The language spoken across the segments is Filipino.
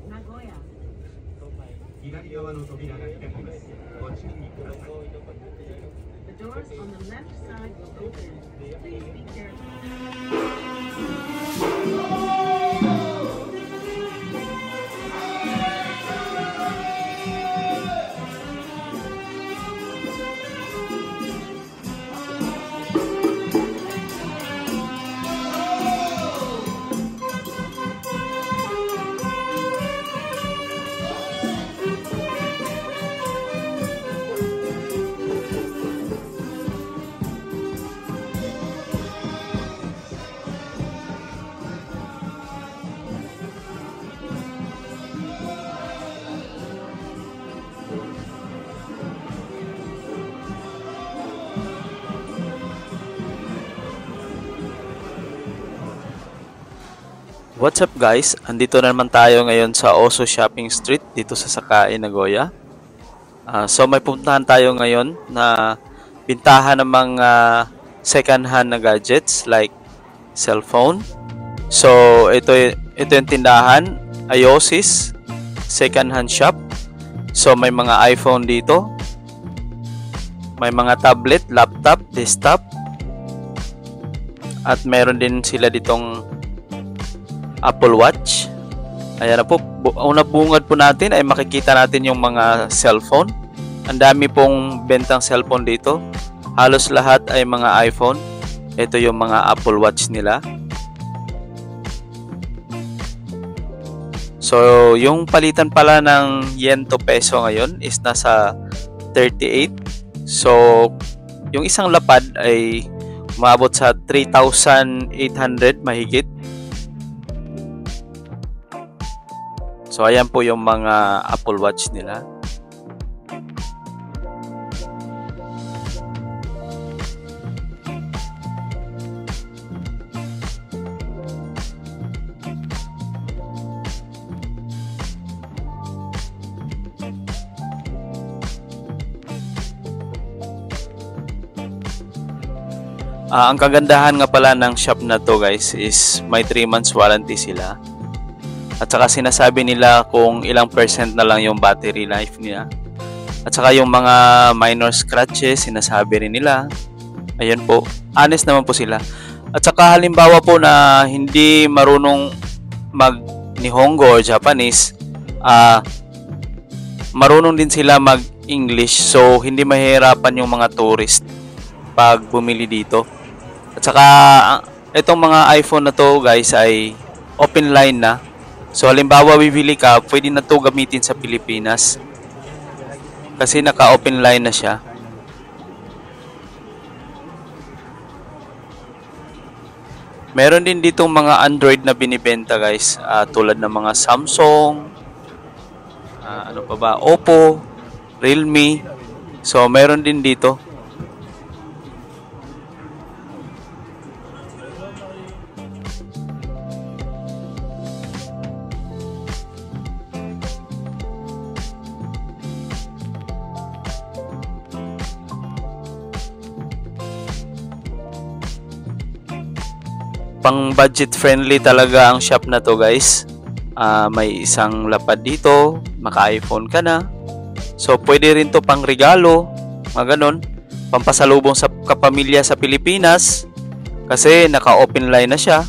Nagoya. 左側の扉が開きます。ご注意ください。The doors on the left side will open. Please be careful. What's up guys? Andito na naman tayo ngayon sa Oso Shopping Street dito sa Sakae, Nagoya. So may pupuntahan tayo ngayon na bintahan ng mga second hand na gadgets like cellphone. So ito yung tindahan, Iosis second hand shop. So may mga iPhone dito. May mga tablet, laptop, desktop. At meron din sila ditong Apple Watch. Ayan na po. Una bungad po natin ay makikita natin yung mga cellphone. Ang dami pong bentang cellphone dito. Halos lahat ay mga iPhone. Ito yung mga Apple Watch nila. So, yung palitan pala ng yen to peso ngayon is nasa 38. So, yung isang lapad ay umabot sa 3,800 mahigit. So, ayan po yung mga Apple Watch nila. Ang kagandahan nga pala ng shop na to guys is may 3 months warranty sila. At saka sinasabi nila kung ilang percent na lang yung battery life niya. At saka yung mga minor scratches, sinasabi rin nila. Ayan po, honest naman po sila. At saka halimbawa po na hindi marunong mag Nihongo or Japanese, marunong din sila mag English. So hindi mahirapan yung mga tourist pag bumili dito. At saka itong mga iPhone na to guys ay open line na. So halimbawa bibili ka, pwede na to gamitin sa Pilipinas. Kasi naka-open line na siya. Meron din ditong mga Android na binibenta guys, tulad ng mga Samsung, ano pa ba, Oppo, Realme. So meron din dito. Pang budget friendly talaga ang shop na to guys. May isang lapad dito, maka iPhone ka na. So pwede rin to pang regalo, mga ganon, pampasalubong sa kapamilya sa Pilipinas kasi naka open line na siya.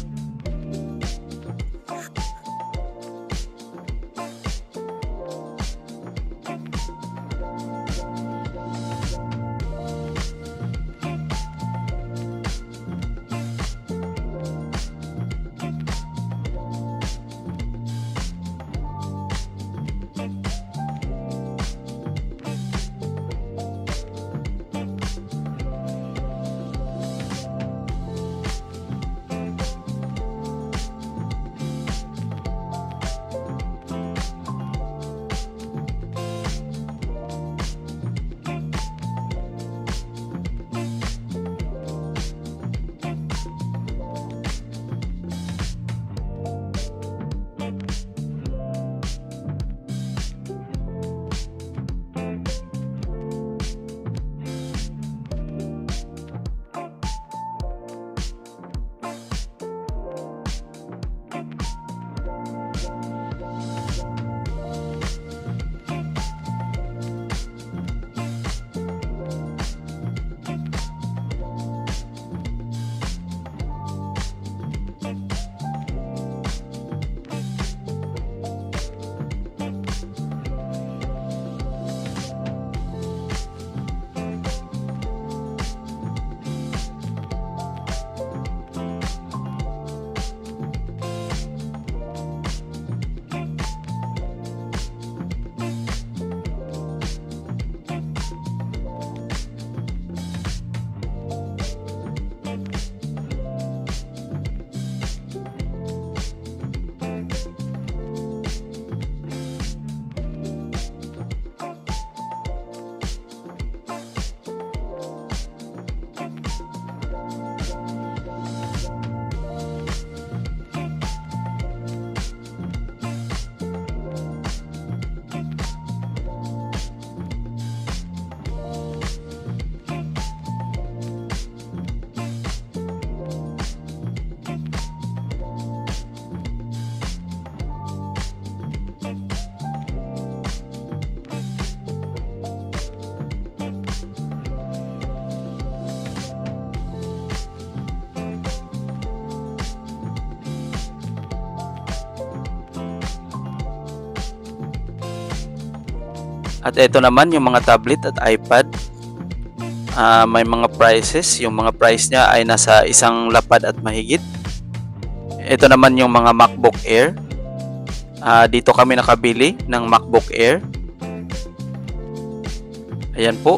At ito naman yung mga tablet at iPad. May mga prices. Yung mga price niya ay nasa 1 lapad at mahigit. Ito naman yung mga MacBook Air. Dito kami nakabili ng MacBook Air. Ayan po.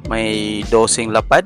May 12 lapad.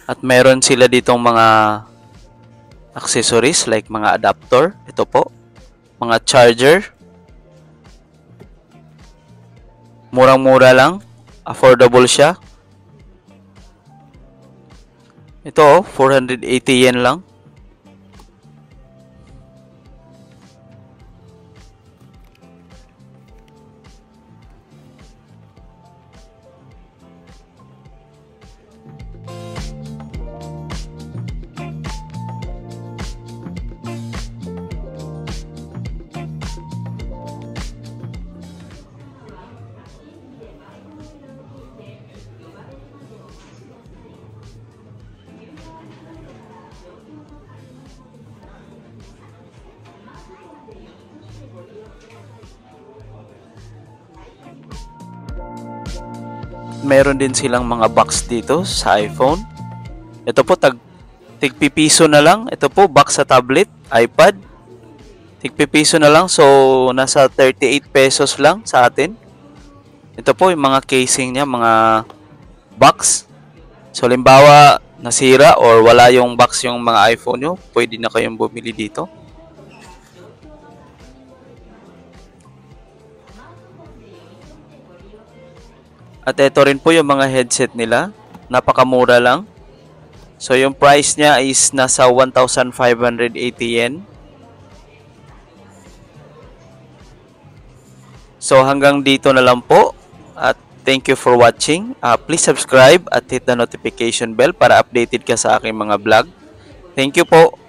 At meron sila ditong mga accessories like mga adapter. Ito po. Mga charger. Murang-mura lang. Affordable siya. Ito 480 yen lang. Meron din silang mga box dito sa iPhone. Ito po tigpipiso na lang. Ito po box sa tablet, iPad. Tigpipiso na lang. So nasa 38 pesos lang sa atin. Ito po yung mga casing niya, mga box. So limbawa nasira or wala yung box yung mga iPhone nyo, pwede na kayong bumili dito. At ito rin po yung mga headset nila. Napakamura lang. So yung price niya is nasa 1,580 yen. So hanggang dito na lang po. At thank you for watching. Please subscribe at hit the notification bell para updated ka sa aking mga vlog. Thank you po.